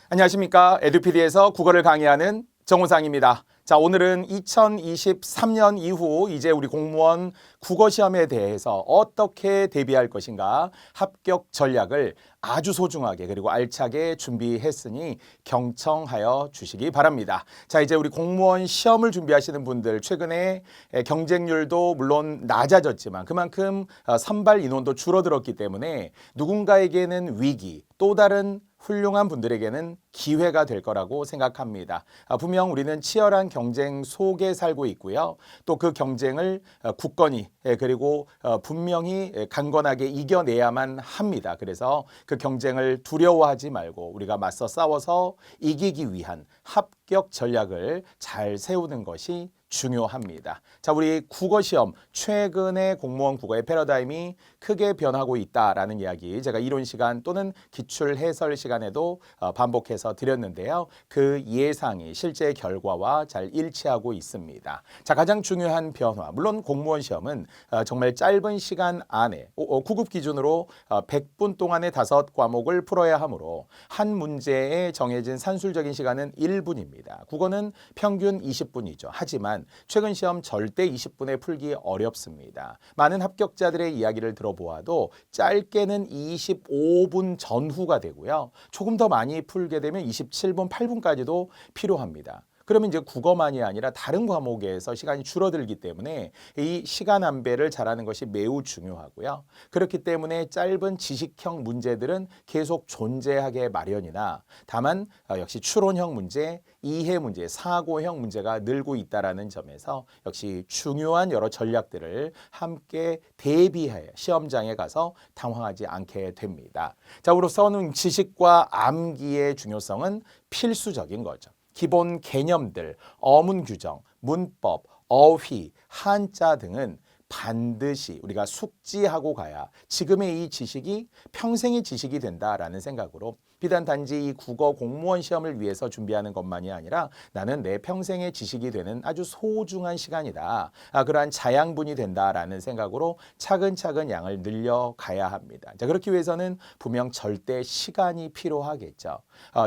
안녕하십니까. 에듀피디에서 국어를 강의하는 정우상입니다. 자, 오늘은 2023년 이후 이제 우리 공무원 국어시험에 대해서 어떻게 대비할 것인가 합격 전략을 아주 소중하게 그리고 알차게 준비했으니 경청하여 주시기 바랍니다. 자, 이제 우리 공무원 시험을 준비하시는 분들 최근에 경쟁률도 물론 낮아졌지만 그만큼 선발 인원도 줄어들었기 때문에 누군가에게는 위기, 또 다른 훌륭한 분들에게는 기회가 될 거라고 생각합니다. 분명 우리는 치열한 경쟁 속에 살고 있고요. 또 그 경쟁을 굳건히 그리고 분명히 강건하게 이겨내야만 합니다. 그래서 그 경쟁을 두려워하지 말고 우리가 맞서 싸워서 이기기 위한 합격 전략을 잘 세우는 것이 중요합니다. 자, 우리 국어시험 최근에 공무원 국어의 패러다임이 크게 변하고 있다라는 이야기 제가 이론 시간 또는 기출 해설 시간에도 반복해서 드렸는데요. 그 예상이 실제 결과와 잘 일치하고 있습니다. 자, 가장 중요한 변화, 물론 공무원 시험은 정말 짧은 시간 안에 9급 기준으로 100분 동안에 5과목을 풀어야 하므로 한 문제에 정해진 산술적인 시간은 1분입니다. 국어는 평균 20분이죠. 하지만 최근 시험 절대 20분에 풀기 어렵습니다. 많은 합격자들의 이야기를 들어보아도 짧게는 25분 전후가 되고요. 조금 더 많이 풀게 되면 27분, 8분까지도 필요합니다. 그러면 이제 국어만이 아니라 다른 과목에서 시간이 줄어들기 때문에 이 시간 안배를 잘하는 것이 매우 중요하고요. 그렇기 때문에 짧은 지식형 문제들은 계속 존재하게 마련이나 다만 역시 추론형 문제, 이해 문제, 사고형 문제가 늘고 있다는 점에서 역시 중요한 여러 전략들을 함께 대비해 시험장에 가서 당황하지 않게 됩니다. 자, 우로서는 지식과 암기의 중요성은 필수적인 거죠. 기본 개념들, 어문 규정, 문법, 어휘, 한자 등은 반드시 우리가 숙지하고 가야 지금의 이 지식이 평생의 지식이 된다라는 생각으로 비단 단지 이 국어 공무원 시험을 위해서 준비하는 것만이 아니라 나는 내 평생의 지식이 되는 아주 소중한 시간이다. 그러한 자양분이 된다라는 생각으로 차근차근 양을 늘려가야 합니다. 자, 그렇기 위해서는 분명 절대 시간이 필요하겠죠.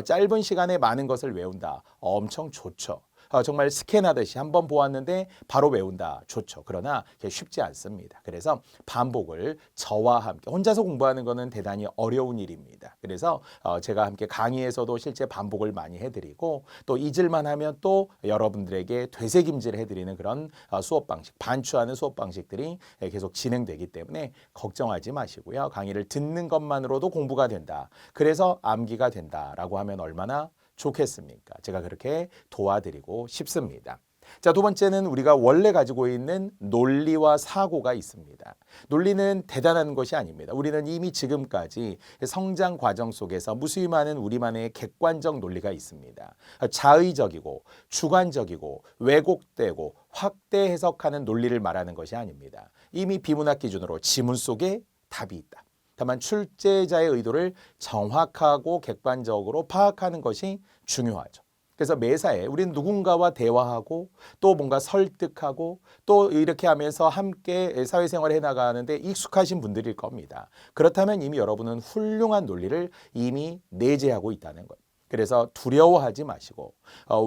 짧은 시간에 많은 것을 외운다. 엄청 좋죠. 정말 스캔하듯이 한번 보았는데 바로 외운다. 좋죠. 그러나 쉽지 않습니다. 그래서 반복을 저와 함께 혼자서 공부하는 것은 대단히 어려운 일입니다. 그래서 제가 함께 강의에서도 실제 반복을 많이 해드리고 또 잊을만 하면 또 여러분들에게 되새김질 해드리는 그런 수업 방식, 반추하는 수업 방식들이 계속 진행되기 때문에 걱정하지 마시고요. 강의를 듣는 것만으로도 공부가 된다. 그래서 암기가 된다라고 하면 얼마나 좋겠습니까? 제가 그렇게 도와드리고 싶습니다. 자, 두 번째는 우리가 원래 가지고 있는 논리와 사고가 있습니다. 논리는 대단한 것이 아닙니다. 우리는 이미 지금까지 성장 과정 속에서 무수히 많은 우리만의 객관적 논리가 있습니다. 자의적이고 주관적이고 왜곡되고 확대 해석하는 논리를 말하는 것이 아닙니다. 이미 비문학 기준으로 지문 속에 답이 있다. 다만 출제자의 의도를 정확하고 객관적으로 파악하는 것이 중요하죠. 그래서 매사에 우리는 누군가와 대화하고 또 뭔가 설득하고 또 이렇게 하면서 함께 사회생활을 해나가는데 익숙하신 분들일 겁니다. 그렇다면 이미 여러분은 훌륭한 논리를 이미 내재하고 있다는 거예요. 그래서 두려워하지 마시고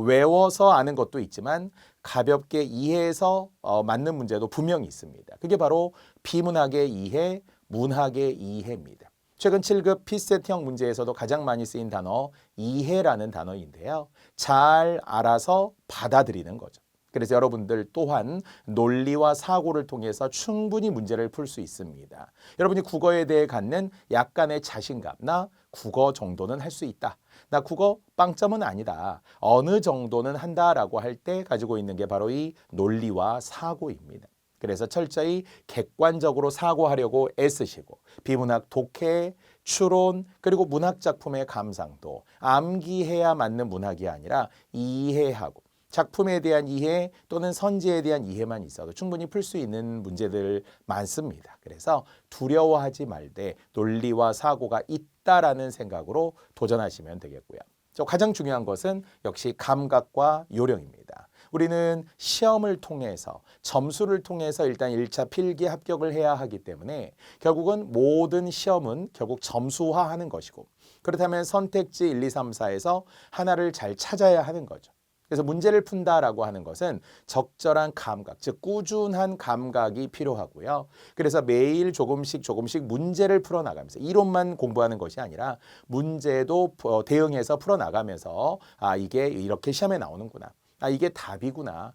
외워서 아는 것도 있지만 가볍게 이해해서 맞는 문제도 분명히 있습니다. 그게 바로 비문학의 이해, 문학의 이해입니다. 최근 7급 피셋형 문제에서도 가장 많이 쓰인 단어 이해라는 단어인데요. 잘 알아서 받아들이는 거죠. 그래서 여러분들 또한 논리와 사고를 통해서 충분히 문제를 풀 수 있습니다. 여러분이 국어에 대해 갖는 약간의 자신감, 나 국어 정도는 할 수 있다. 나 국어 빵점은 아니다. 어느 정도는 한다라고 할 때 가지고 있는 게 바로 이 논리와 사고입니다. 그래서 철저히 객관적으로 사고하려고 애쓰시고 비문학 독해, 추론, 그리고 문학 작품의 감상도 암기해야 맞는 문학이 아니라 이해하고 작품에 대한 이해 또는 선지에 대한 이해만 있어도 충분히 풀 수 있는 문제들 많습니다. 그래서 두려워하지 말되 논리와 사고가 있다라는 생각으로 도전하시면 되겠고요. 가장 중요한 것은 역시 감각과 요령입니다. 우리는 시험을 통해서 점수를 통해서 일단 1차 필기 합격을 해야 하기 때문에 결국은 모든 시험은 결국 점수화하는 것이고 그렇다면 선택지 1, 2, 3, 4에서 하나를 잘 찾아야 하는 거죠. 그래서 문제를 푼다라고 하는 것은 적절한 감각, 즉 꾸준한 감각이 필요하고요. 그래서 매일 조금씩 문제를 풀어나가면서 이론만 공부하는 것이 아니라 문제도 대응해서 풀어나가면서 이게 이렇게 시험에 나오는구나. 이게 답이구나.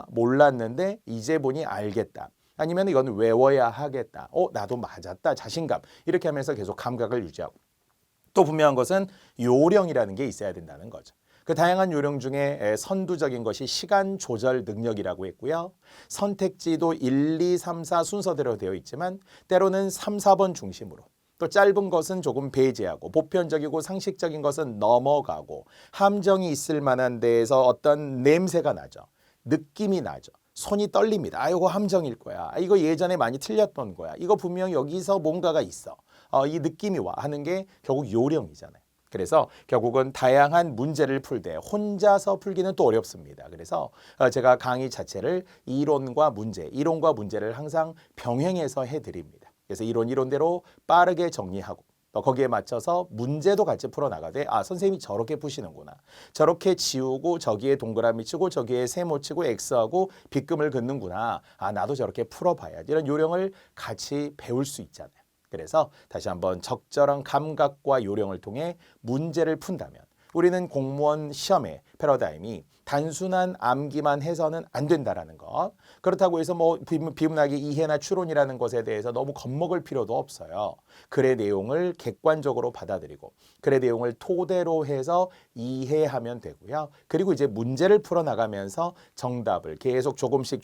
몰랐는데 이제 보니 알겠다. 아니면 이건 외워야 하겠다. 나도 맞았다. 자신감. 이렇게 하면서 계속 감각을 유지하고. 또 분명한 것은 요령이라는 게 있어야 된다는 거죠. 그 다양한 요령 중에 선두적인 것이 시간 조절 능력이라고 했고요. 선택지도 1, 2, 3, 4 순서대로 되어 있지만 때로는 3, 4번 중심으로 또 짧은 것은 조금 배제하고 보편적이고 상식적인 것은 넘어가고 함정이 있을 만한 데에서 어떤 냄새가 나죠. 느낌이 나죠. 손이 떨립니다. 이거 함정일 거야. 이거 예전에 많이 틀렸던 거야. 이거 분명 여기서 뭔가가 있어. 이 느낌이 와 하는 게 결국 요령이잖아요. 그래서 결국은 다양한 문제를 풀 때 혼자서 풀기는 또 어렵습니다. 그래서 제가 강의 자체를 이론과 문제를 항상 병행해서 해드립니다. 그래서 이론대로 빠르게 정리하고 또 거기에 맞춰서 문제도 같이 풀어나가되 선생님이 저렇게 푸시는구나. 저렇게 지우고 저기에 동그라미 치고 저기에 세모 치고 X하고 빗금을 긋는구나. 나도 저렇게 풀어봐야지. 이런 요령을 같이 배울 수 있잖아요. 그래서 다시 한번 적절한 감각과 요령을 통해 문제를 푼다면 우리는 공무원 시험의 패러다임이 단순한 암기만 해서는 안 된다라는 것. 그렇다고 해서 비문학의 이해나 추론이라는 것에 대해서 너무 겁먹을 필요도 없어요. 글의 내용을 객관적으로 받아들이고 글의 내용을 토대로 해서 이해하면 되고요. 그리고 이제 문제를 풀어나가면서 정답을 계속 조금씩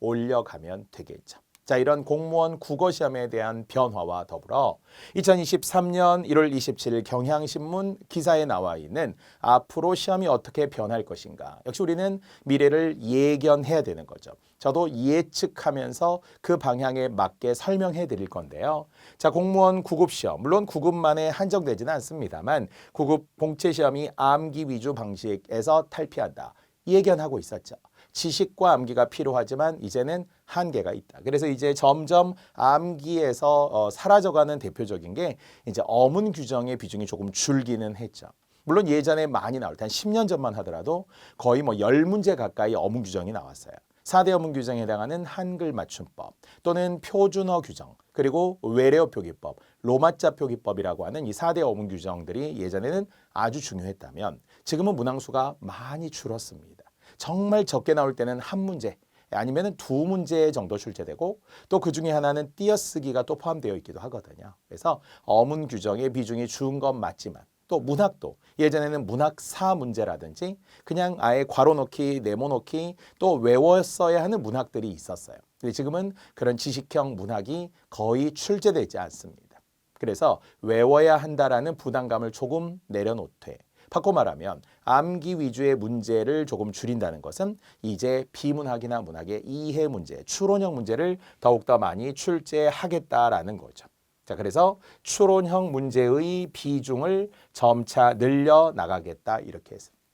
올려가면 되겠죠. 자, 이런 공무원 국어시험에 대한 변화와 더불어 2023년 1월 27일 경향신문 기사에 나와 있는 앞으로 시험이 어떻게 변할 것인가. 역시 우리는 미래를 예견해야 되는 거죠. 저도 예측하면서 그 방향에 맞게 설명해 드릴 건데요. 자, 공무원 구급시험, 물론 구급만에 한정되지는 않습니다만 구급 공채시험이 암기 위주 방식에서 탈피한다. 예견하고 있었죠. 지식과 암기가 필요하지만 이제는 한계가 있다. 그래서 이제 점점 암기에서 사라져가는 대표적인 게 이제 어문 규정의 비중이 조금 줄기는 했죠. 물론 예전에 많이 나올 때 한 10년 전만 하더라도 거의 10문제 가까이 어문 규정이 나왔어요. 4대 어문 규정에 해당하는 한글 맞춤법 또는 표준어 규정 그리고 외래어 표기법, 로마자 표기법이라고 하는 이 4대 어문 규정들이 예전에는 아주 중요했다면 지금은 문항수가 많이 줄었습니다. 정말 적게 나올 때는 한 문제 아니면 두 문제 정도 출제되고 또 그중에 하나는 띄어쓰기가 또 포함되어 있기도 하거든요. 그래서 어문 규정의 비중이 준 건 맞지만 또 문학도 예전에는 문학 4문제라든지 그냥 아예 괄호 넣기, 네모 넣기 또 외웠어야 하는 문학들이 있었어요. 근데 지금은 그런 지식형 문학이 거의 출제되지 않습니다. 그래서 외워야 한다라는 부담감을 조금 내려놓되 바꿔 말하면 암기 위주의 문제를 조금 줄인다는 것은 이제 비문학이나 문학의 이해 문제, 추론형 문제를 더욱더 많이 출제하겠다라는 거죠. 자, 그래서 추론형 문제의 비중을 점차 늘려나가겠다 이렇게 했습니다.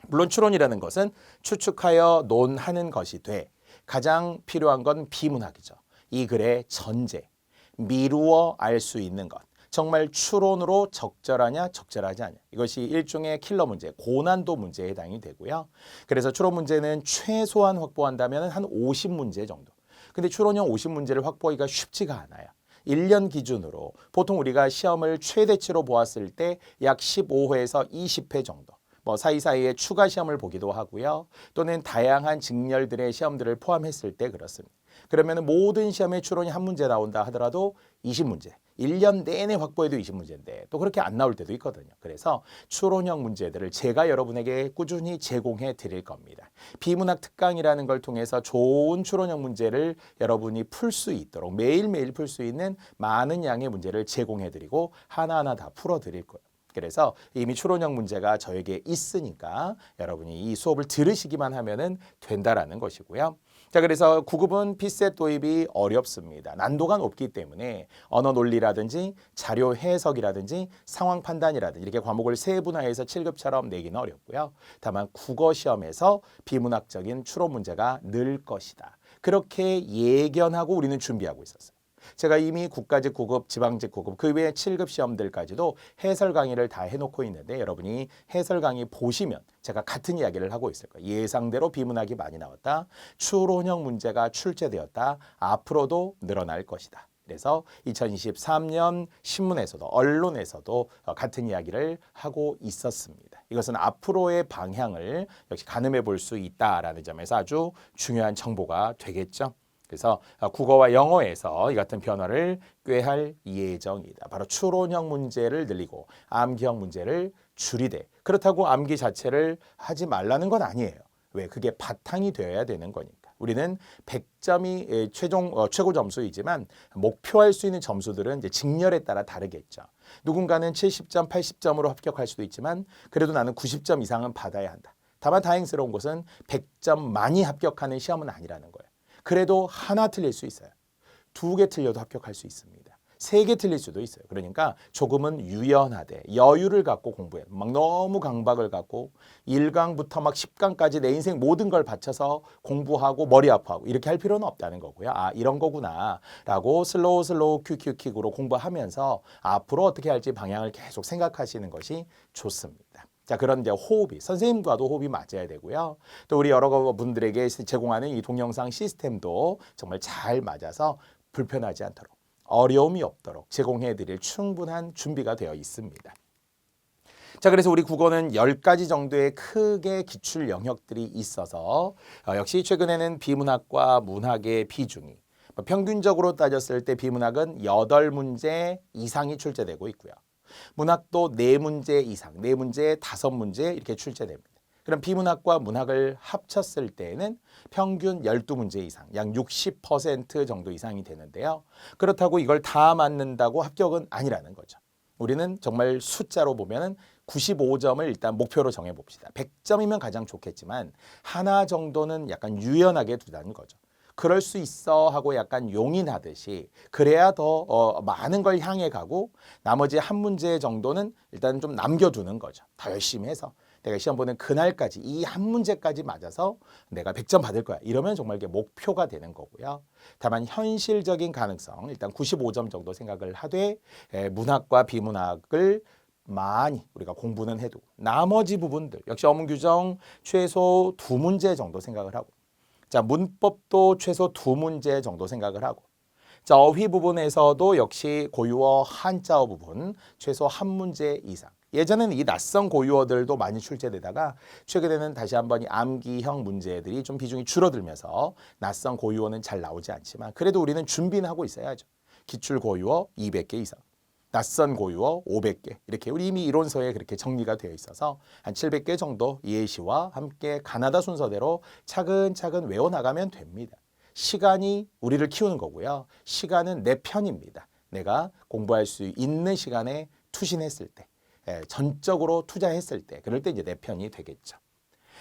물론 추론이라는 것은 추측하여 논하는 것이 돼 가장 필요한 건 비문학이죠. 이 글의 전제, 미루어 알 수 있는 것. 정말 추론으로 적절하냐 적절하지 않냐. 이것이 일종의 킬러 문제, 고난도 문제에 해당이 되고요. 그래서 추론 문제는 최소한 확보한다면 한 50문제 정도. 근데 추론형 50문제를 확보하기가 쉽지가 않아요. 1년 기준으로 보통 우리가 시험을 최대치로 보았을 때 약 15회에서 20회 정도. 사이사이에 추가 시험을 보기도 하고요. 또는 다양한 직렬들의 시험들을 포함했을 때 그렇습니다. 그러면 모든 시험에 추론이 한 문제 나온다 하더라도 20문제. 1년 내내 확보해도 20문제인데 또 그렇게 안 나올 때도 있거든요. 그래서 추론형 문제들을 제가 여러분에게 꾸준히 제공해 드릴 겁니다. 비문학 특강이라는 걸 통해서 좋은 추론형 문제를 여러분이 풀 수 있도록 매일매일 풀 수 있는 많은 양의 문제를 제공해 드리고 하나하나 다 풀어 드릴 거예요. 그래서 이미 추론형 문제가 저에게 있으니까 여러분이 이 수업을 들으시기만 하면은 된다라는 것이고요. 자, 그래서 9급은 피셋 도입이 어렵습니다. 난도가 높기 때문에 언어 논리라든지 자료 해석이라든지 상황 판단이라든지 이렇게 과목을 세분화해서 7급처럼 내기는 어렵고요. 다만 국어 시험에서 비문학적인 추론 문제가 늘 것이다. 그렇게 예견하고 우리는 준비하고 있었어요. 제가 이미 국가직 9급, 지방직 9급, 그 외에 7급 시험들까지도 해설 강의를 다 해놓고 있는데 여러분이 해설 강의 보시면 제가 같은 이야기를 하고 있을 거예요. 예상대로 비문학이 많이 나왔다. 추론형 문제가 출제되었다. 앞으로도 늘어날 것이다. 그래서 2023년 신문에서도 언론에서도 같은 이야기를 하고 있었습니다. 이것은 앞으로의 방향을 역시 가늠해 볼 수 있다라는 점에서 아주 중요한 정보가 되겠죠. 그래서 국어와 영어에서 이 같은 변화를 꾀할 예정이다. 바로 추론형 문제를 늘리고 암기형 문제를 줄이되, 그렇다고 암기 자체를 하지 말라는 건 아니에요. 왜? 그게 바탕이 되어야 되는 거니까. 우리는 100점이 최고 점수이지만 목표할 수 있는 점수들은 이제 직렬에 따라 다르겠죠. 누군가는 70점, 80점으로 합격할 수도 있지만 그래도 나는 90점 이상은 받아야 한다. 다만 다행스러운 것은 100점 많이 합격하는 시험은 아니라는 거예요. 그래도 하나 틀릴 수 있어요. 2개 틀려도 합격할 수 있습니다. 3개 틀릴 수도 있어요. 그러니까 조금은 유연하되 여유를 갖고 공부해. 막 너무 강박을 갖고 1강부터 막 10강까지 내 인생 모든 걸 바쳐서 공부하고 머리 아파하고 이렇게 할 필요는 없다는 거고요. 아, 이런 거구나 라고 슬로우 큐큐킥으로 공부하면서 앞으로 어떻게 할지 방향을 계속 생각하시는 것이 좋습니다. 자, 그런 이제 호흡이, 선생님과도 호흡이 맞아야 되고요. 또 우리 여러 분들에게 제공하는 이 동영상 시스템도 정말 잘 맞아서 불편하지 않도록, 어려움이 없도록 제공해 드릴 충분한 준비가 되어 있습니다. 자, 그래서 우리 국어는 10가지 정도의 크게 기출 영역들이 있어서 역시 최근에는 비문학과 문학의 비중이 평균적으로 따졌을 때 비문학은 8문제 이상이 출제되고 있고요. 문학도 4문제 이상, 4문제, 5문제 이렇게 출제됩니다. 그럼 비문학과 문학을 합쳤을 때는 평균 12문제 이상, 약 60% 정도 이상이 되는데요. 그렇다고 이걸 다 맞는다고 합격은 아니라는 거죠. 우리는 정말 숫자로 보면은 95점을 일단 목표로 정해봅시다. 100점이면 가장 좋겠지만 하나 정도는 약간 유연하게 두자는 거죠. 그럴 수 있어 하고 약간 용인하듯이 그래야 더 많은 걸 향해 가고 나머지 한 문제 정도는 일단 좀 남겨두는 거죠. 더 열심히 해서 내가 시험 보는 그날까지 이 한 문제까지 맞아서 내가 100점 받을 거야. 이러면 정말 이게 목표가 되는 거고요. 다만 현실적인 가능성 일단 95점 정도 생각을 하되 문학과 비문학을 많이 우리가 공부는 해두고 나머지 부분들 역시 어문 규정 최소 2문제 정도 생각을 하고 자, 문법도 최소 2문제 정도 생각을 하고 자, 어휘 부분에서도 역시 고유어 한자어 부분 최소 1문제 이상. 예전에는 이 낯선 고유어들도 많이 출제되다가 최근에는 다시 한번 이 암기형 문제들이 좀 비중이 줄어들면서 낯선 고유어는 잘 나오지 않지만 그래도 우리는 준비는 하고 있어야죠. 기출 고유어 200개 이상. 낯선 고유어 500개 이렇게 우리 이미 이론서에 그렇게 정리가 되어 있어서 한 700개 정도 예시와 함께 가나다 순서대로 차근차근 외워나가면 됩니다. 시간이 우리를 키우는 거고요. 시간은 내 편입니다. 내가 공부할 수 있는 시간에 투신했을 때, 전적으로 투자했을 때 그럴 때 이제 내 편이 되겠죠.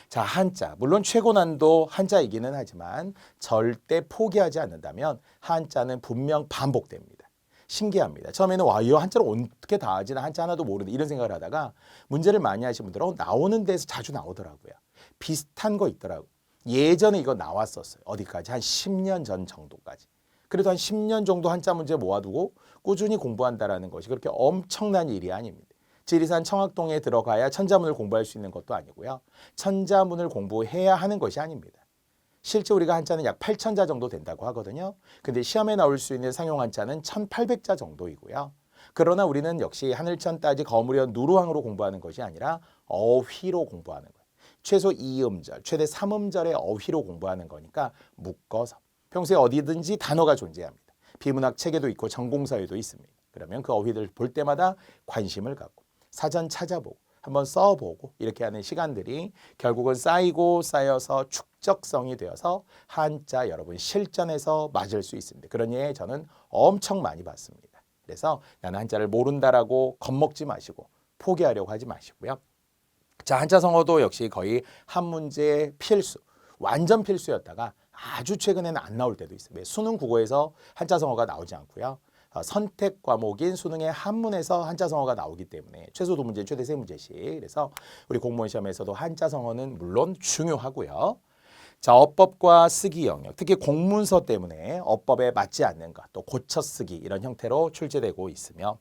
자, 한자. 물론 최고 난도 한자이기는 하지만 절대 포기하지 않는다면 한자는 분명 반복됩니다. 신기합니다. 처음에는 와, 이 한자를 어떻게 다 하지? 나 한자 하나도 모르는데 이런 생각을 하다가 문제를 많이 하신 분들은 나오는 데서 자주 나오더라고요. 비슷한 거 있더라고요. 예전에 이거 나왔었어요. 어디까지? 한 10년 전 정도까지. 그래도 한 10년 정도 한자 문제 모아두고 꾸준히 공부한다는 것이 그렇게 엄청난 일이 아닙니다. 지리산 청학동에 들어가야 천자문을 공부할 수 있는 것도 아니고요. 천자문을 공부해야 하는 것이 아닙니다. 실제 우리가 한자는 약 8,000자 정도 된다고 하거든요. 근데 시험에 나올 수 있는 상용 한자는 1,800자 정도이고요. 그러나 우리는 역시 하늘천 따지 거무련 누루항으로 공부하는 것이 아니라 어휘로 공부하는 거예요. 최소 2음절, 최대 3음절의 어휘로 공부하는 거니까 묶어서 평소에 어디든지 단어가 존재합니다. 비문학 책에도 있고 전공서에도 있습니다. 그러면 그 어휘들 볼 때마다 관심을 갖고 사전 찾아보고 한번 써보고 이렇게 하는 시간들이 결국은 쌓이고 쌓여서 축적성이 되어서 한자 여러분 실전에서 맞을 수 있습니다. 그런 예 저는 엄청 많이 봤습니다. 그래서 나는 한자를 모른다라고 겁먹지 마시고 포기하려고 하지 마시고요. 자, 한자 성어도 역시 거의 한 문제 필수, 완전 필수였다가 아주 최근에는 안 나올 때도 있어요. 수능 국어에서 한자 성어가 나오지 않고요. 선택 과목인 수능의 한문에서 한자 성어가 나오기 때문에 최소 2문제, 최대 3문제씩. 그래서 우리 공무원 시험에서도 한자 성어는 물론 중요하고요. 자, 어법과 쓰기 영역, 특히 공문서 때문에 어법에 맞지 않는 것, 또 고쳐 쓰기 이런 형태로 출제되고 있으며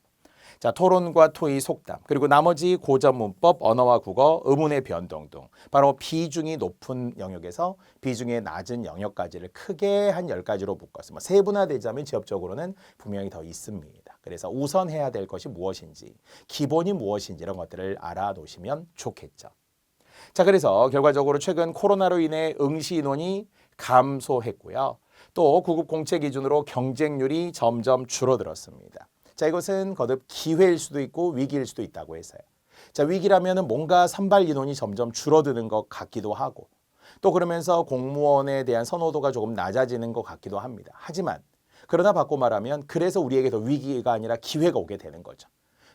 자, 토론과 토의, 속담, 그리고 나머지 고전 문법, 언어와 국어, 의문의 변동 등 바로 비중이 높은 영역에서 비중이 낮은 영역까지를 크게 한 10가지로 묶어서 세분화되자면 지역적으로는 분명히 더 있습니다. 그래서 우선 해야 될 것이 무엇인지, 기본이 무엇인지 이런 것들을 알아놓으시면 좋겠죠. 자, 그래서 결과적으로 최근 코로나로 인해 응시 인원이 감소했고요. 또 구급 공채 기준으로 경쟁률이 점점 줄어들었습니다. 자, 이것은 거듭 기회일 수도 있고 위기일 수도 있다고 해서요. 자, 위기라면은 뭔가 선발 인원이 점점 줄어드는 것 같기도 하고 또 그러면서 공무원에 대한 선호도가 조금 낮아지는 것 같기도 합니다. 하지만 그러나 바꿔 말하면 그래서 우리에게 더 위기가 아니라 기회가 오게 되는 거죠.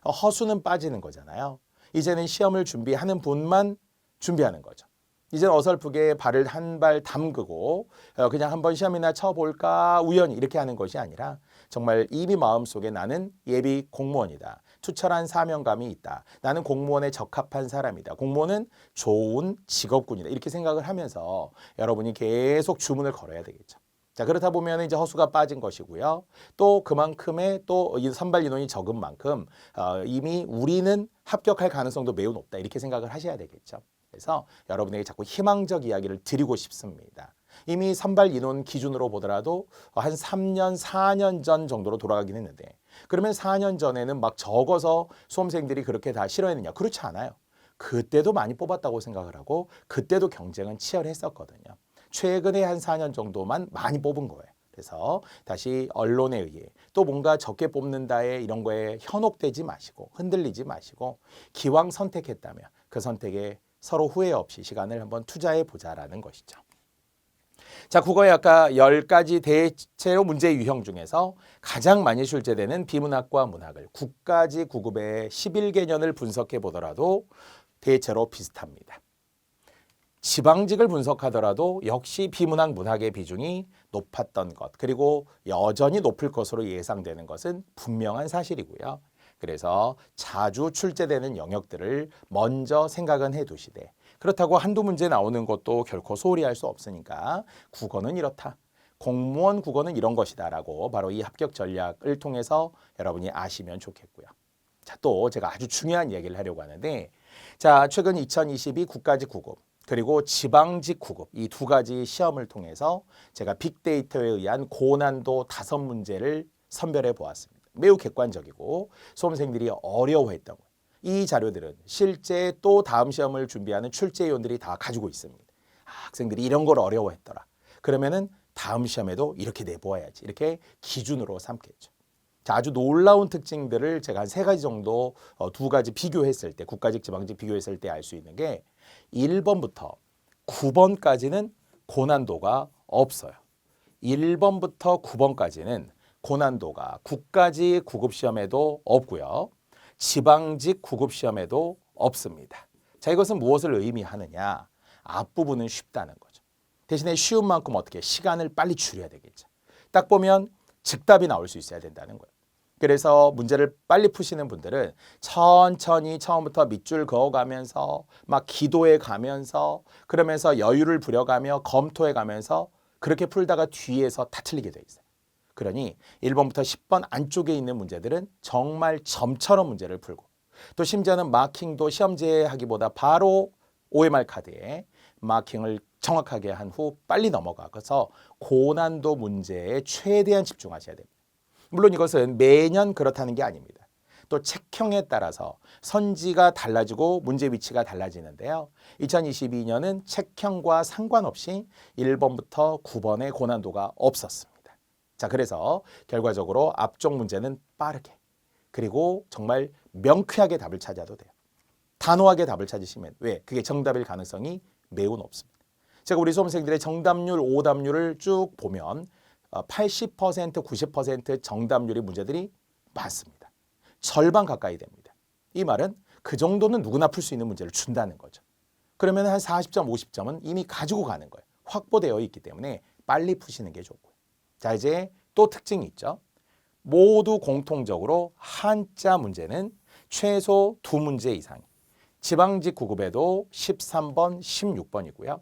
허수는 빠지는 거잖아요. 이제는 시험을 준비하는 분만 준비하는 거죠. 이제는 어설프게 발을 한 발 담그고 그냥 한번 시험이나 쳐볼까 우연히 이렇게 하는 것이 아니라 정말 이미 마음속에 나는 예비 공무원이다. 투철한 사명감이 있다. 나는 공무원에 적합한 사람이다. 공무원은 좋은 직업군이다. 이렇게 생각을 하면서 여러분이 계속 주문을 걸어야 되겠죠. 자, 그렇다 보면 이제 허수가 빠진 것이고요. 또 그만큼의 또 선발 인원이 적은 만큼 이미 우리는 합격할 가능성도 매우 높다. 이렇게 생각을 하셔야 되겠죠. 그래서 여러분에게 자꾸 희망적 이야기를 드리고 싶습니다. 이미 선발 인원 기준으로 보더라도 한 3년, 4년 전 정도로 돌아가긴 했는데 그러면 4년 전에는 막 적어서 수험생들이 그렇게 다 싫어했느냐? 그렇지 않아요. 그때도 많이 뽑았다고 생각을 하고 그때도 경쟁은 치열했었거든요. 최근에 한 4년 정도만 많이 뽑은 거예요. 그래서 다시 언론에 의해 또 뭔가 적게 뽑는다에 이런 거에 현혹되지 마시고 흔들리지 마시고 기왕 선택했다면 그 선택에 서로 후회 없이 시간을 한번 투자해 보자라는 것이죠. 자, 국어의 아까 10가지 대체로 문제 유형 중에서 가장 많이 출제되는 비문학과 문학을 국가지 9급의 11개년을 분석해 보더라도 대체로 비슷합니다. 지방직을 분석하더라도 역시 비문학 문학의 비중이 높았던 것 그리고 여전히 높을 것으로 예상되는 것은 분명한 사실이고요. 그래서 자주 출제되는 영역들을 먼저 생각은 해두시되 그렇다고 한두 문제 나오는 것도 결코 소홀히 할 수 없으니까 국어는 이렇다. 공무원 국어는 이런 것이다 라고 바로 이 합격 전략을 통해서 여러분이 아시면 좋겠고요. 자, 또 제가 아주 중요한 얘기를 하려고 하는데 자, 최근 2022 국가직 9급 그리고 지방직 9급 이 두 가지 시험을 통해서 제가 빅데이터에 의한 고난도 5문제를 선별해 보았습니다. 매우 객관적이고 수험생들이 어려워했던 것. 이 자료들은 실제 또 다음 시험을 준비하는 출제위원들이 다 가지고 있습니다. 학생들이 이런 걸 어려워했더라. 그러면은 다음 시험에도 이렇게 내보아야지. 이렇게 기준으로 삼겠죠. 자, 아주 놀라운 특징들을 제가 한 3가지 정도 2가지 비교했을 때 국가직 지방직 비교했을 때 알 수 있는 게 1번부터 9번까지는 고난도가 없어요. 1번부터 9번까지는 고난도가 국가직 9급 시험에도 없고요. 지방직 9급 시험에도 없습니다. 자, 이것은 무엇을 의미하느냐? 앞부분은 쉽다는 거죠. 대신에 쉬운 만큼 어떻게 시간을 빨리 줄여야 되겠죠. 딱 보면 즉답이 나올 수 있어야 된다는 거예요. 그래서 문제를 빨리 푸시는 분들은 천천히 처음부터 밑줄 그어가면서 막 기도해 가면서 그러면서 여유를 부려가며 검토해 가면서 그렇게 풀다가 뒤에서 다 틀리게 돼 있어요. 그러니 1번부터 10번 안쪽에 있는 문제들은 정말 점처럼 문제를 풀고 또 심지어는 마킹도 시험지에 하기보다 바로 OMR 카드에 마킹을 정확하게 한 후 빨리 넘어가서 고난도 문제에 최대한 집중하셔야 됩니다. 물론 이것은 매년 그렇다는 게 아닙니다. 또 책형에 따라서 선지가 달라지고 문제 위치가 달라지는데요. 2022년은 책형과 상관없이 1번부터 9번의 고난도가 없었습니다. 자, 그래서 결과적으로 앞쪽 문제는 빠르게 그리고 정말 명쾌하게 답을 찾아도 돼요. 단호하게 답을 찾으시면 왜? 그게 정답일 가능성이 매우 높습니다. 제가 우리 수험생들의 정답률, 오답률을 쭉 보면 80%, 90% 정답률의 문제들이 많습니다. 절반 가까이 됩니다. 이 말은 그 정도는 누구나 풀 수 있는 문제를 준다는 거죠. 그러면 한 40점, 50점은 이미 가지고 가는 거예요. 확보되어 있기 때문에 빨리 푸시는 게 좋고요. 자, 이제 또 특징이 있죠. 모두 공통적으로 한자 문제는 최소 2문제 이상. 지방직 9급에도 13번, 16번이고요.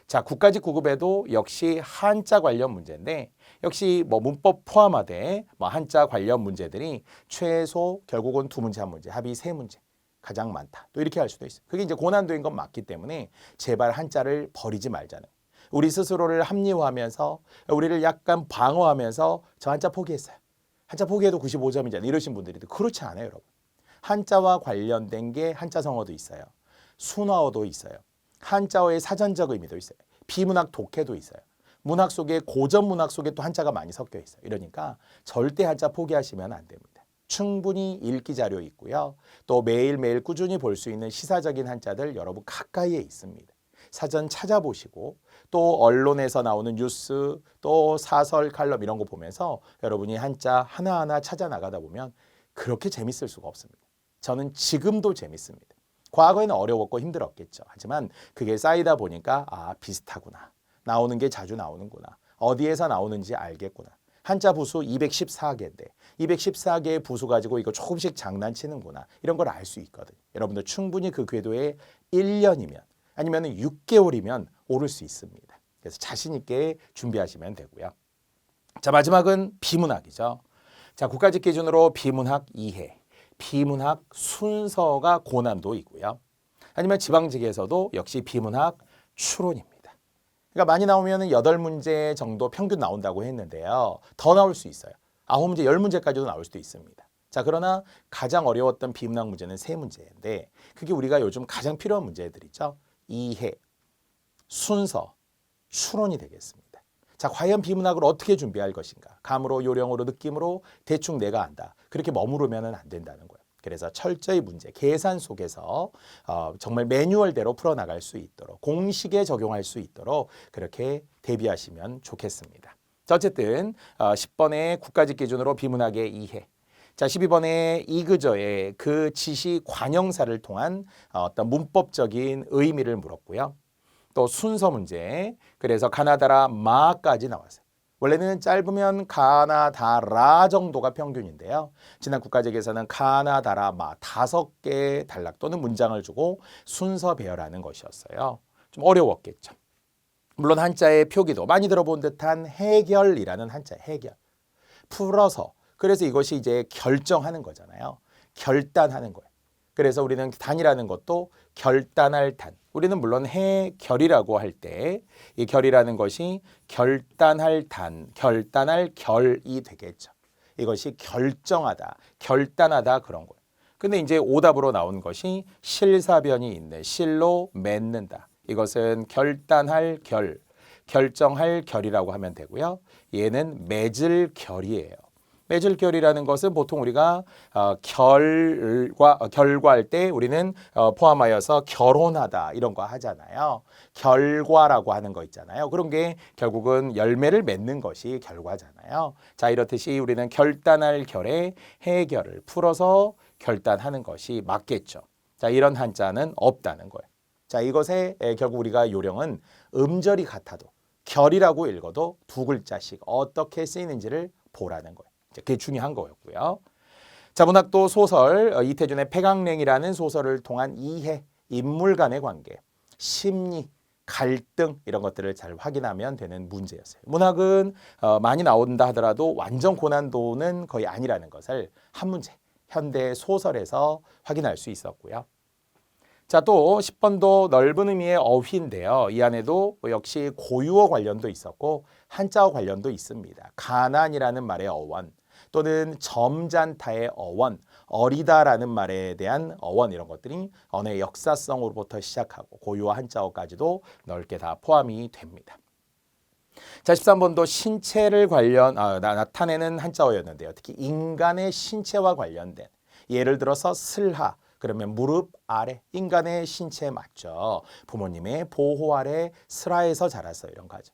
자, 국가직 구급에도 역시 한자 관련 문제인데 역시 뭐 문법 포함하되 뭐 한자 관련 문제들이 최소 결국은 2문제, 1문제, 합이 3문제 가장 많다. 또 이렇게 할 수도 있어요. 그게 이제 고난도인 건 맞기 때문에 제발 한자를 버리지 말자는. 우리 스스로를 합리화하면서 우리를 약간 방어하면서 저 한자 포기했어요. 한자 포기해도 95점이잖아요. 이러신 분들이 그렇지 않아요, 여러분. 한자와 관련된 게 한자성어도 있어요. 순화어도 있어요. 한자어의 사전적 의미도 있어요. 비문학 독해도 있어요. 문학 속에 고전 문학 속에 또 한자가 많이 섞여 있어요. 이러니까 절대 한자 포기하시면 안 됩니다. 충분히 읽기 자료 있고요. 또 매일매일 꾸준히 볼 수 있는 시사적인 한자들 여러분 가까이에 있습니다. 사전 찾아보시고 또 언론에서 나오는 뉴스 또 사설 칼럼 이런 거 보면서 여러분이 한자 하나하나 찾아 나가다 보면 그렇게 재밌을 수가 없습니다. 저는 지금도 재밌습니다. 과거에는 어려웠고 힘들었겠죠. 하지만 그게 쌓이다 보니까 비슷하구나. 나오는 게 자주 나오는구나. 어디에서 나오는지 알겠구나. 한자 부수 214개인데 214개의 부수 가지고 이거 조금씩 장난치는구나. 이런 걸 알 수 있거든요. 여러분들 충분히 그 궤도에 1년이면 아니면 6개월이면 오를 수 있습니다. 그래서 자신 있게 준비하시면 되고요. 자, 마지막은 비문학이죠. 자, 국가직 기준으로 비문학 2회, 비문학 순서가 고난도 있고요. 아니면 지방직에서도 역시 비문학 추론입니다. 그러니까 많이 나오면 8문제 정도 평균 나온다고 했는데요. 더 나올 수 있어요. 9문제, 10문제까지도 나올 수도 있습니다. 자, 그러나 가장 어려웠던 비문학 문제는 3문제인데 그게 우리가 요즘 가장 필요한 문제들이죠. 이해, 순서, 추론이 되겠습니다. 자, 과연 비문학을 어떻게 준비할 것인가? 감으로, 요령으로, 느낌으로 대충 내가 안다. 그렇게 머무르면 안 된다는 거예요. 그래서 철저히 문제, 계산 속에서 정말 매뉴얼대로 풀어나갈 수 있도록 공식에 적용할 수 있도록 그렇게 대비하시면 좋겠습니다. 자, 어쨌든 10번의 국가직 기준으로 비문학의 이해, 자 12번의 이그저의 그 지시 관형사를 통한 어떤 문법적인 의미를 물었고요. 또 순서 문제, 그래서 가나다라 마까지 나왔어요. 원래는 짧으면 가나다라 정도가 평균인데요. 지난 국가직에서는 가나다라 마 5개의 단락 또는 문장을 주고 순서 배열하는 것이었어요. 좀 어려웠겠죠. 물론 한자의 표기도 많이 들어본 듯한 해결이라는 한자, 해결. 풀어서, 그래서 이것이 이제 결정하는 거잖아요. 결단하는 거예요. 그래서 우리는 단이라는 것도 결단할 단. 우리는 물론 해결이라고 할 때 이 결이라는 것이 결단할 단, 결단할 결이 되겠죠. 이것이 결정하다, 결단하다 그런 거예요. 근데 이제 오답으로 나온 것이 실사변이 있네. 실로 맺는다. 이것은 결단할 결, 결정할 결이라고 하면 되고요. 얘는 맺을 결이에요. 맺을 결이라는 것은 보통 우리가 결과할 때 우리는 포함하여서 결혼하다 이런 거 하잖아요. 결과라고 하는 거 있잖아요. 그런 게 결국은 열매를 맺는 것이 결과잖아요. 자, 이렇듯이 우리는 결단할 결에 해결을 풀어서 결단하는 것이 맞겠죠. 자, 이런 한자는 없다는 거예요. 자, 이것에 결국 우리가 요령은 음절이 같아도 결이라고 읽어도 2글자씩 어떻게 쓰이는지를 보라는 거예요. 그게 중요한 거였고요. 자, 문학도 소설 이태준의 폐강냉이라는 소설을 통한 이해, 인물 간의 관계, 심리, 갈등 이런 것들을 잘 확인하면 되는 문제였어요. 문학은 많이 나온다 하더라도 완전 고난도는 거의 아니라는 것을 한 문제, 현대 소설에서 확인할 수 있었고요. 자, 또 10번도 넓은 의미의 어휘인데요. 이 안에도 역시 고유어 관련도 있었고 한자어 관련도 있습니다. 가난이라는 말의 어원 또는 점잔타의 어원, 어리다라는 말에 대한 어원 이런 것들이 언어의 역사성으로부터 시작하고 고유어 한자어까지도 넓게 다 포함이 됩니다. 자, 13번도 신체를 나타내는 한자어였는데요. 특히 인간의 신체와 관련된 예를 들어서 슬하 그러면 무릎 아래 인간의 신체에 맞죠. 부모님의 보호 아래 슬하에서 자라서 이런 거죠.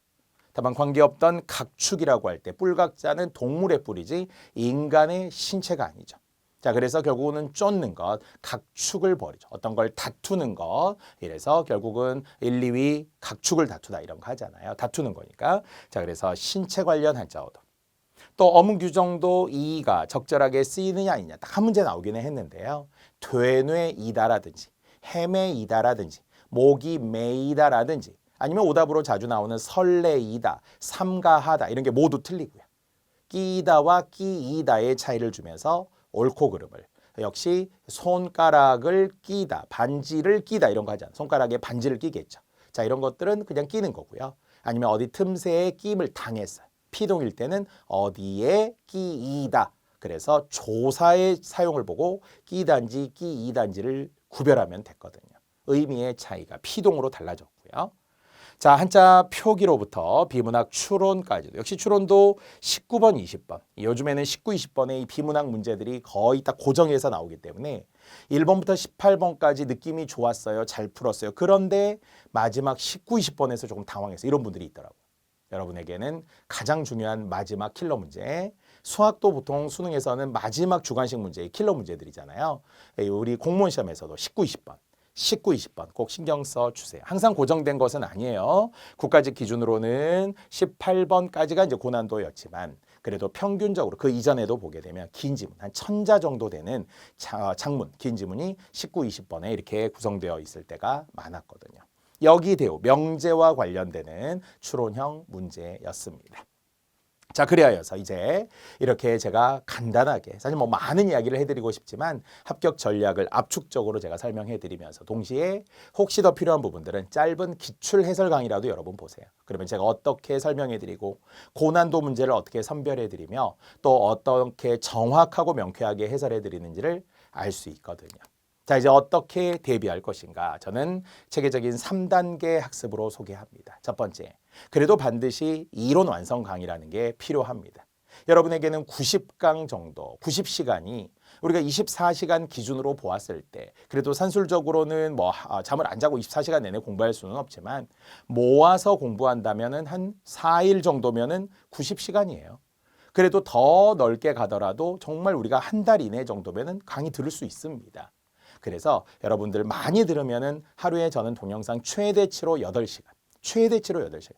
다만 관계없던 각축이라고 할 때 뿔각자는 동물의 뿔이지 인간의 신체가 아니죠. 자, 그래서 결국은 쫓는 것, 각축을 벌이죠. 어떤 걸 다투는 것. 이래서 결국은 1, 2위 각축을 다투다 이런 거 하잖아요. 다투는 거니까. 자, 그래서 신체 관련 한자어도. 또 어문 규정도 이가 적절하게 쓰이느냐 아니냐 딱 한 문제 나오기는 했는데요. 되뇌이다라든지 헤매이다라든지 목이 메이다라든지 아니면 오답으로 자주 나오는 설레이다, 삼가하다 이런 게 모두 틀리고요. 끼다와 끼이다의 차이를 주면서 옳고 그름을 역시 손가락을 끼다, 반지를 끼다 이런 거 하잖아요. 손가락에 반지를 끼겠죠. 자, 이런 것들은 그냥 끼는 거고요. 아니면 어디 틈새에 끼임을 당했어요. 피동일 때는 어디에 끼이다. 그래서 조사의 사용을 보고 끼단지, 끼이단지를 구별하면 됐거든요. 의미의 차이가 피동으로 달라졌고요. 자, 한자 표기로부터 비문학 추론까지도 역시 추론도 19번, 20번. 요즘에는 19, 20번의 이 비문학 문제들이 거의 딱 고정해서 나오기 때문에 1번부터 18번까지 느낌이 좋았어요. 잘 풀었어요. 그런데 마지막 19, 20번에서 조금 당황했어요. 이런 분들이 있더라고요. 여러분에게는 가장 중요한 마지막 킬러 문제. 수학도 보통 수능에서는 마지막 주관식 문제의 킬러 문제들이잖아요. 우리 공무원 시험에서도 19, 20번. 19, 20번 꼭 신경 써 주세요. 항상 고정된 것은 아니에요. 국가직 기준으로는 18번까지가 이제 고난도였지만 그래도 평균적으로 그 이전에도 보게 되면 긴 지문, 한 1000자 정도 되는 장문, 긴 지문이 19, 20번에 이렇게 구성되어 있을 때가 많았거든요. 여기 대우, 명제와 관련되는 추론형 문제였습니다. 자, 그리하여서 이제 이렇게 제가 간단하게 사실 뭐 많은 이야기를 해드리고 싶지만 합격 전략을 압축적으로 제가 설명해 드리면서 동시에 혹시 더 필요한 부분들은 짧은 기출 해설 강의라도 여러분 보세요. 그러면 제가 어떻게 설명해 드리고 고난도 문제를 어떻게 선별해 드리며 또 어떻게 정확하고 명쾌하게 해설해 드리는지를 알 수 있거든요. 자, 이제 어떻게 대비할 것인가? 저는 체계적인 3단계 학습으로 소개합니다. 첫 번째, 그래도 반드시 이론 완성 강의라는 게 필요합니다. 여러분에게는 90강 정도, 90시간이 우리가 24시간 기준으로 보았을 때 그래도 산술적으로는 뭐 잠을 안 자고 24시간 내내 공부할 수는 없지만 모아서 공부한다면은 한 4일 정도면은 90시간이에요. 그래도 더 넓게 가더라도 정말 우리가 한 달 이내 정도면은 강의 들을 수 있습니다. 그래서 여러분들 많이 들으면은 하루에 저는 동영상 최대치로 8시간, 최대치로 8시간.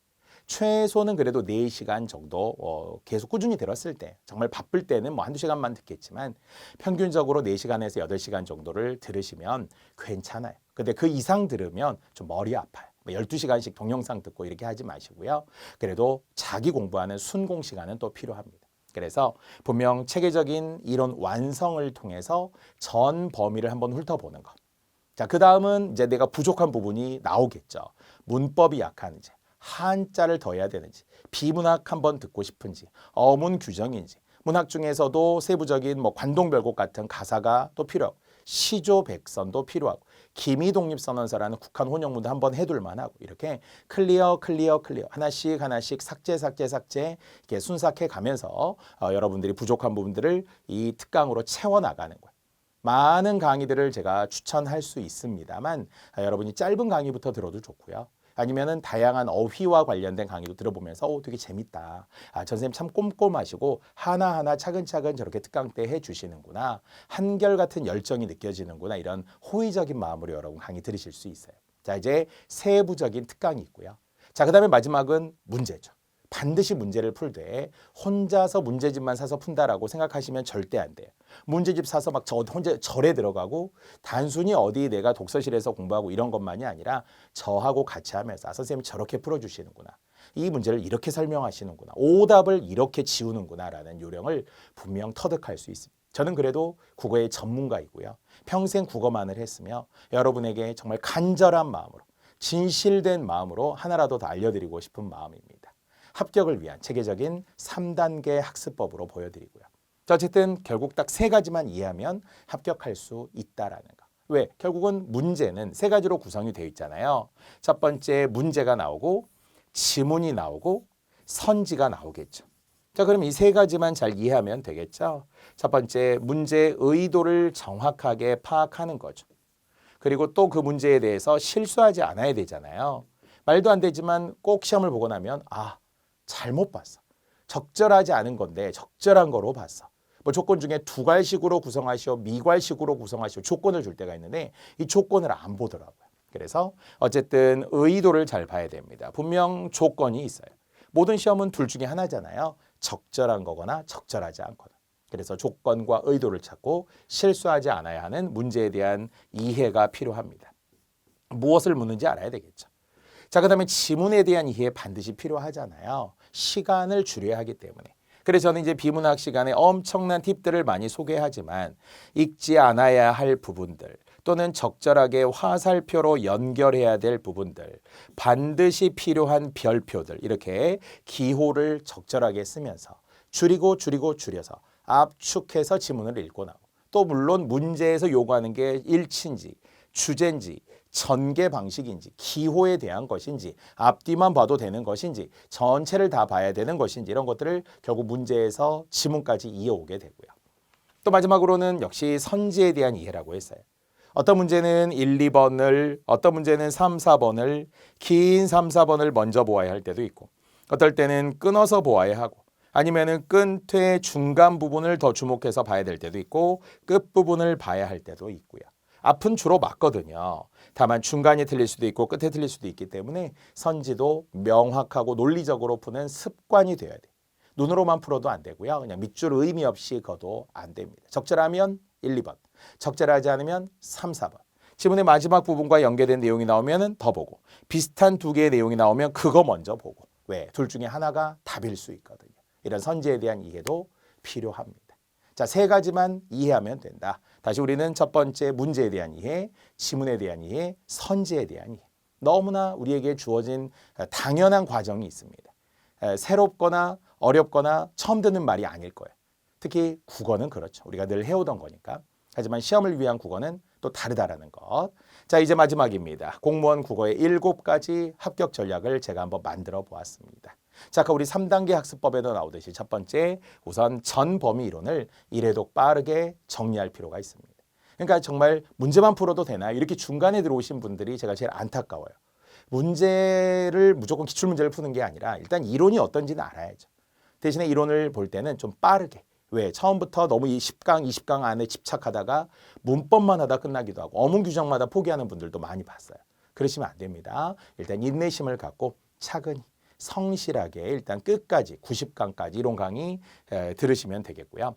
최소는 그래도 4시간 정도 계속 꾸준히 들었을 때 정말 바쁠 때는 뭐 한두 시간만 듣겠지만 평균적으로 4시간에서 8시간 정도를 들으시면 괜찮아요. 근데 그 이상 들으면 좀 머리 아파요. 12시간씩 동영상 듣고 이렇게 하지 마시고요. 그래도 자기 공부하는 순공 시간은 또 필요합니다. 그래서 분명 체계적인 이론 완성을 통해서 전 범위를 한번 훑어보는 것. 자, 그 다음은 이제 내가 부족한 부분이 나오겠죠. 문법이 약한지, 한자를 더 해야 되는지, 비문학 한번 듣고 싶은지, 어문 규정인지, 문학 중에서도 세부적인 뭐 관동별곡 같은 가사가 또 필요하고, 시조백선도 필요하고, 기미독립선언서라는 국한 혼용문도 한번 해둘 만하고 이렇게 클리어 하나씩 삭제 이렇게 순삭해 가면서 여러분들이 부족한 부분들을 이 특강으로 채워나가는 거예요. 많은 강의들을 제가 추천할 수 있습니다만 여러분이 짧은 강의부터 들어도 좋고요. 아니면은 다양한 어휘와 관련된 강의도 들어보면서 되게 재밌다. 전 선생님 참 꼼꼼하시고 하나하나 차근차근 저렇게 특강 때 해주시는구나. 한결같은 열정이 느껴지는구나. 이런 호의적인 마음으로 여러분 강의 들으실 수 있어요. 자, 이제 세부적인 특강이 있고요. 자, 그 다음에 마지막은 문제죠. 반드시 문제를 풀되 혼자서 문제집만 사서 푼다라고 생각하시면 절대 안 돼요. 문제집 사서 막 혼자 절에 들어가고 단순히 어디 내가 독서실에서 공부하고 이런 것만이 아니라 저하고 같이 하면서 선생님이 저렇게 풀어주시는구나. 이 문제를 이렇게 설명하시는구나. 오답을 이렇게 지우는구나라는 요령을 분명 터득할 수 있습니다. 저는 그래도 국어의 전문가이고요. 평생 국어만을 했으며 여러분에게 정말 간절한 마음으로 진실된 마음으로 하나라도 더 알려드리고 싶은 마음입니다. 합격을 위한 체계적인 3단계 학습법으로 보여드리고요. 어쨌든 결국 딱 3가지만 이해하면 합격할 수 있다라는 거. 왜? 결국은 문제는 3가지로 구성이 되어 있잖아요. 첫 번째 문제가 나오고 지문이 나오고 선지가 나오겠죠. 자, 그럼 이 3가지만 잘 이해하면 되겠죠. 첫 번째 문제의 의도를 정확하게 파악하는 거죠. 그리고 또 그 문제에 대해서 실수하지 않아야 되잖아요. 말도 안 되지만 꼭 시험을 보고 나면 잘못 봤어. 적절하지 않은 건데 적절한 거로 봤어. 뭐 조건 중에 두괄식으로 구성하시오, 미괄식으로 구성하시오 조건을 줄 때가 있는데 이 조건을 안 보더라고요. 그래서 어쨌든 의도를 잘 봐야 됩니다. 분명 조건이 있어요. 모든 시험은 둘 중에 하나잖아요. 적절한 거거나 적절하지 않거나. 그래서 조건과 의도를 찾고 실수하지 않아야 하는 문제에 대한 이해가 필요합니다. 무엇을 묻는지 알아야 되겠죠. 자, 그다음에 지문에 대한 이해 반드시 필요하잖아요. 시간을 줄여야 하기 때문에. 그래서 저는 이제 비문학 시간에 엄청난 팁들을 많이 소개하지만 읽지 않아야 할 부분들 또는 적절하게 화살표로 연결해야 될 부분들, 반드시 필요한 별표들 이렇게 기호를 적절하게 쓰면서 줄여서 압축해서 지문을 읽고 나오고 또 물론 문제에서 요구하는 게 일치인지 주제인지 전개 방식인지 기호에 대한 것인지 앞뒤만 봐도 되는 것인지 전체를 다 봐야 되는 것인지 이런 것들을 결국 문제에서 지문까지 이어오게 되고요. 또 마지막으로는 역시 선지에 대한 이해라고 했어요. 어떤 문제는 1, 2번을 어떤 문제는 3, 4번을 긴 3, 4번을 먼저 보아야 할 때도 있고 어떨 때는 끊어서 보아야 하고 아니면은 끝에 중간 부분을 더 주목해서 봐야 될 때도 있고 끝부분을 봐야 할 때도 있고요. 앞은 주로 맞거든요. 다만 중간이 틀릴 수도 있고 끝에 틀릴 수도 있기 때문에 선지도 명확하고 논리적으로 푸는 습관이 되어야 돼. 눈으로만 풀어도 안 되고요. 그냥 밑줄 의미 없이 그어도 안 됩니다. 적절하면 1, 2번, 적절하지 않으면 3, 4번. 지문의 마지막 부분과 연계된 내용이 나오면 더 보고 비슷한 두 개의 내용이 나오면 그거 먼저 보고 왜? 둘 중에 하나가 답일 수 있거든요. 이런 선지에 대한 이해도 필요합니다. 자, 세 가지만 이해하면 된다. 다시 우리는 첫 번째 문제에 대한 이해, 지문에 대한 이해, 선지에 대한 이해. 너무나 우리에게 주어진 당연한 과정이 있습니다. 새롭거나 어렵거나 처음 듣는 말이 아닐 거예요. 특히 국어는 그렇죠. 우리가 늘 해오던 거니까. 하지만 시험을 위한 국어는 또 다르다라는 것. 자, 이제 마지막입니다. 공무원 국어의 7가지 합격 전략을 제가 한번 만들어 보았습니다. 자, 아까 우리 3단계 학습법에도 나오듯이 첫 번째, 우선 전 범위 이론을 이래독 빠르게 정리할 필요가 있습니다. 그러니까 정말 문제만 풀어도 되나 이렇게 중간에 들어오신 분들이 제가 제일 안타까워요. 문제를 무조건 기출문제를 푸는 게 아니라 일단 이론이 어떤지는 알아야죠. 대신에 이론을 볼 때는 좀 빠르게. 왜? 처음부터 너무 10강, 20강 안에 집착하다가 문법만 하다 끝나기도 하고 어문 규정마다 포기하는 분들도 많이 봤어요. 그러시면 안 됩니다. 일단 인내심을 갖고 차근히 성실하게 일단 끝까지 90강까지 이론 강의 들으시면 되겠고요.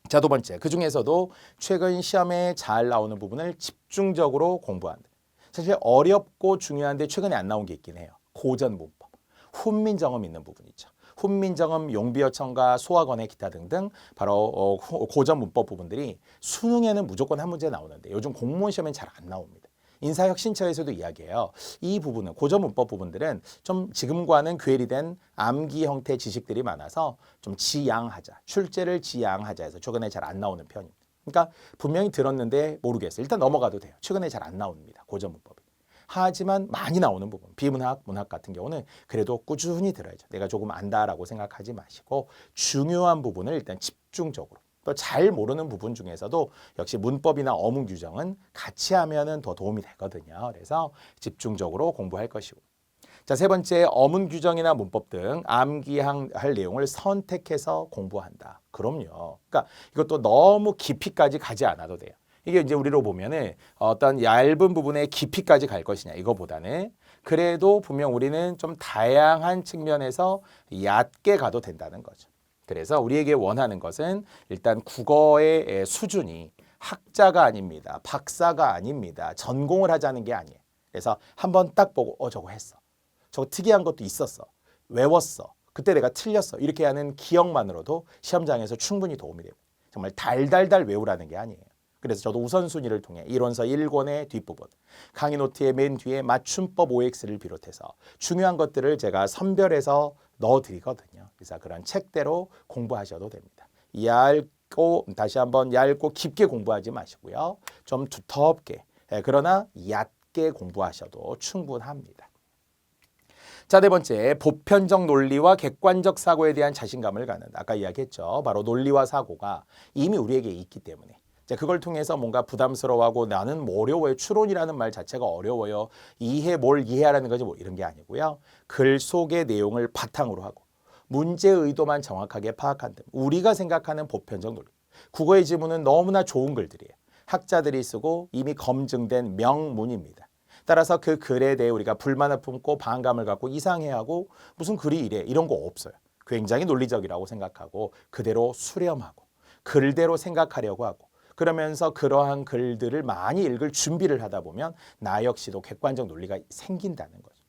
자, 두 번째, 그중에서도 최근 시험에 잘 나오는 부분을 집중적으로 공부한다. 사실 어렵고 중요한데 최근에 안 나온 게 있긴 해요. 고전 문법, 훈민정음 있는 부분이죠. 훈민정음, 용비어천가, 소학원의 기타 등등 바로 고전 문법 부분들이 수능에는 무조건 한 문제 나오는데 요즘 공무원 시험엔 잘 안 나옵니다. 인사혁신처에서도 이야기해요. 이 부분은 고전 문법 부분들은 좀 지금과는 괴리된 암기 형태 지식들이 많아서 좀 지양하자, 출제를 지양하자 해서 최근에 잘 안 나오는 편입니다. 그러니까 분명히 들었는데 모르겠어요. 일단 넘어가도 돼요. 최근에 잘 안 나옵니다. 고전 문법이. 하지만 많이 나오는 부분, 비문학, 문학 같은 경우는 그래도 꾸준히 들어야죠. 내가 조금 안다라고 생각하지 마시고 중요한 부분을 일단 집중적으로 또 잘 모르는 부분 중에서도 역시 문법이나 어문 규정은 같이 하면은 더 도움이 되거든요. 그래서 집중적으로 공부할 것이고. 자, 세 번째, 어문 규정이나 문법 등 암기할 내용을 선택해서 공부한다. 그럼요. 그러니까 이것도 너무 깊이까지 가지 않아도 돼요. 이게 이제 우리로 보면은 어떤 얇은 부분에 깊이까지 갈 것이냐 이거보다는 그래도 분명 우리는 좀 다양한 측면에서 얕게 가도 된다는 거죠. 그래서 우리에게 원하는 것은 일단 국어의 수준이 학자가 아닙니다. 박사가 아닙니다. 전공을 하자는 게 아니에요. 그래서 한번 딱 보고 저거 했어. 저거 특이한 것도 있었어. 외웠어. 그때 내가 틀렸어. 이렇게 하는 기억만으로도 시험장에서 충분히 도움이 됩니다. 정말 달달달 외우라는 게 아니에요. 그래서 저도 우선순위를 통해 이론서 1권의 뒷부분, 강의 노트의 맨 뒤에 맞춤법 OX를 비롯해서 중요한 것들을 제가 선별해서 넣어드리거든요. 그래서 그런 책대로 공부하셔도 됩니다. 얇고 다시 한번 얇고 깊게 공부하지 마시고요. 좀 두텁게 그러나 얕게 공부하셔도 충분합니다. 자, 네 번째, 보편적 논리와 객관적 사고에 대한 자신감을 갖는다. 아까 이야기했죠. 바로 논리와 사고가 이미 우리에게 있기 때문에 그걸 통해서 뭔가 부담스러워하고 나는 뭐 어려워요. 추론이라는 말 자체가 어려워요. 뭘 이해하라는 거지 뭐 이런 게 아니고요. 글 속의 내용을 바탕으로 하고 문제의 의도만 정확하게 파악한다. 우리가 생각하는 보편적 논리. 국어의 지문은 너무나 좋은 글들이에요. 학자들이 쓰고 이미 검증된 명문입니다. 따라서 그 글에 대해 우리가 불만을 품고 반감을 갖고 이상해하고 무슨 글이 이래 이런 거 없어요. 굉장히 논리적이라고 생각하고 그대로 수렴하고 글대로 생각하려고 하고 그러면서 그러한 글들을 많이 읽을 준비를 하다 보면 나 역시도 객관적 논리가 생긴다는 거죠.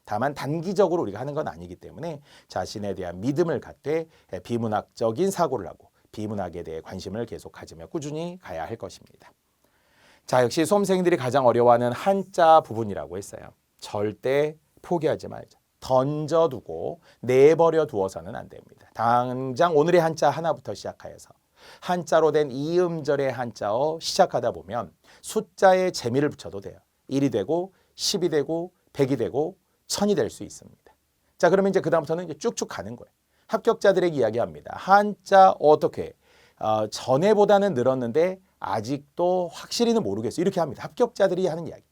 다만 단기적으로 우리가 하는 건 아니기 때문에 자신에 대한 믿음을 갖되 비문학적인 사고를 하고 비문학에 대해 관심을 계속 가지며 꾸준히 가야 할 것입니다. 자, 역시 수험생들이 가장 어려워하는 한자 부분이라고 했어요. 절대 포기하지 말자. 던져두고 내버려 두어서는 안 됩니다. 당장 오늘의 한자 하나부터 시작하여서 한자로 된 이음절의 한자어 시작하다 보면 숫자에 재미를 붙여도 돼요. 1이 되고 10이 되고 100이 되고 1000이 될 수 있습니다. 자, 그러면 이제 그다음부터는 이제 쭉쭉 가는 거예요. 합격자들에게 이야기합니다. 한자 어떻게 전에보다는 늘었는데 아직도 확실히는 모르겠어요. 이렇게 합니다. 합격자들이 하는 이야기.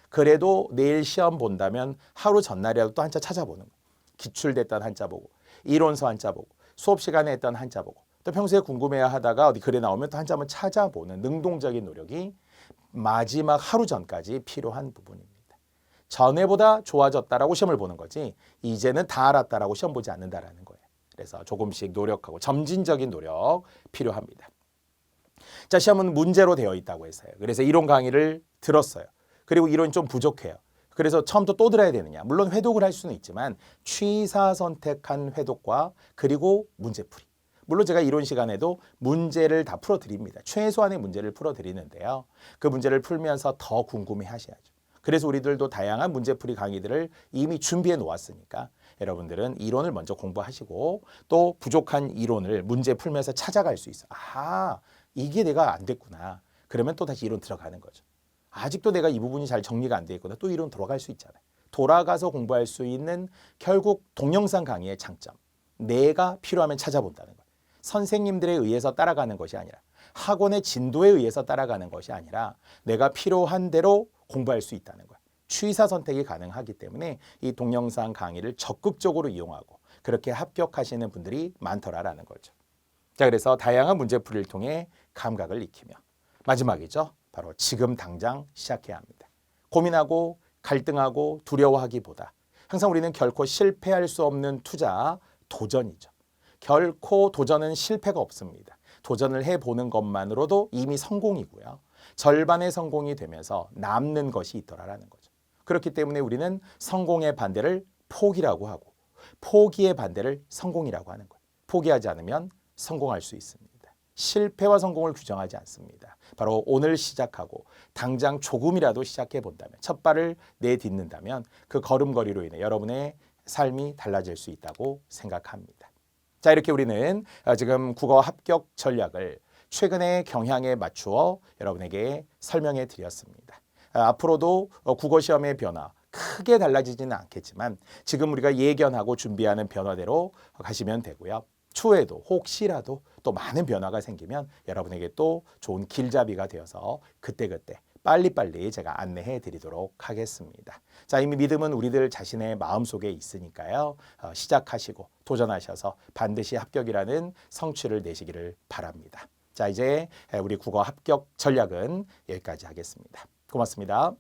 그래도 내일 시험 본다면 하루 전날이라도 또 한자 찾아보는 거예요. 기출됐던 한자 보고, 이론서 한자 보고, 수업 시간에 했던 한자 보고, 또 평소에 궁금해야 하다가 어디 글에 나오면 또 한자 한번 찾아보는 능동적인 노력이 마지막 하루 전까지 필요한 부분입니다. 전에보다 좋아졌다라고 시험을 보는 거지 이제는 다 알았다라고 시험 보지 않는다라는 거예요. 그래서 조금씩 노력하고 점진적인 노력 필요합니다. 자, 시험은 문제로 되어 있다고 했어요. 그래서 이론 강의를 들었어요. 그리고 이론이 좀 부족해요. 그래서 처음부터 또 들어야 되느냐. 물론 회독을 할 수는 있지만 취사 선택한 회독과 그리고 문제풀이. 물론 제가 이론 시간에도 문제를 다 풀어드립니다. 최소한의 문제를 풀어드리는데요. 그 문제를 풀면서 더 궁금해 하셔야죠. 그래서 우리들도 다양한 문제풀이 강의들을 이미 준비해 놓았으니까 여러분들은 이론을 먼저 공부하시고 또 부족한 이론을 문제 풀면서 찾아갈 수 있어요. 아, 이게 내가 안 됐구나. 그러면 또 다시 이론 들어가는 거죠. 아직도 내가 이 부분이 잘 정리가 안 돼 있구나. 또 이론 들어갈 수 있잖아요. 돌아가서 공부할 수 있는 결국 동영상 강의의 장점. 내가 필요하면 찾아본다는 거예요. 선생님들에 의해서 따라가는 것이 아니라 학원의 진도에 의해서 따라가는 것이 아니라 내가 필요한 대로 공부할 수 있다는 거예요. 취사 선택이 가능하기 때문에 이 동영상 강의를 적극적으로 이용하고 그렇게 합격하시는 분들이 많더라라는 거죠. 자, 그래서 다양한 문제풀이를 통해 감각을 익히며 마지막이죠. 바로 지금 당장 시작해야 합니다. 고민하고 갈등하고 두려워하기보다 항상 우리는 결코 실패할 수 없는 투자, 도전이죠. 결코 도전은 실패가 없습니다. 도전을 해보는 것만으로도 이미 성공이고요. 절반의 성공이 되면서 남는 것이 있더라라는 거죠. 그렇기 때문에 우리는 성공의 반대를 포기라고 하고 포기의 반대를 성공이라고 하는 거예요. 포기하지 않으면 성공할 수 있습니다. 실패와 성공을 규정하지 않습니다. 바로 오늘 시작하고 당장 조금이라도 시작해 본다면 첫 발을 내딛는다면 그 걸음걸이로 인해 여러분의 삶이 달라질 수 있다고 생각합니다. 자, 이렇게 우리는 지금 국어 합격 전략을 최근의 경향에 맞추어 여러분에게 설명해 드렸습니다. 앞으로도 국어 시험의 변화 크게 달라지지는 않겠지만 지금 우리가 예견하고 준비하는 변화대로 가시면 되고요. 추후에도 혹시라도 또 많은 변화가 생기면 여러분에게 또 좋은 길잡이가 되어서 그때그때 빨리빨리 제가 안내해 드리도록 하겠습니다. 자, 이미 믿음은 우리들 자신의 마음속에 있으니까요. 시작하시고 도전하셔서 반드시 합격이라는 성취를 내시기를 바랍니다. 자, 이제 우리 국어 합격 전략은 여기까지 하겠습니다. 고맙습니다.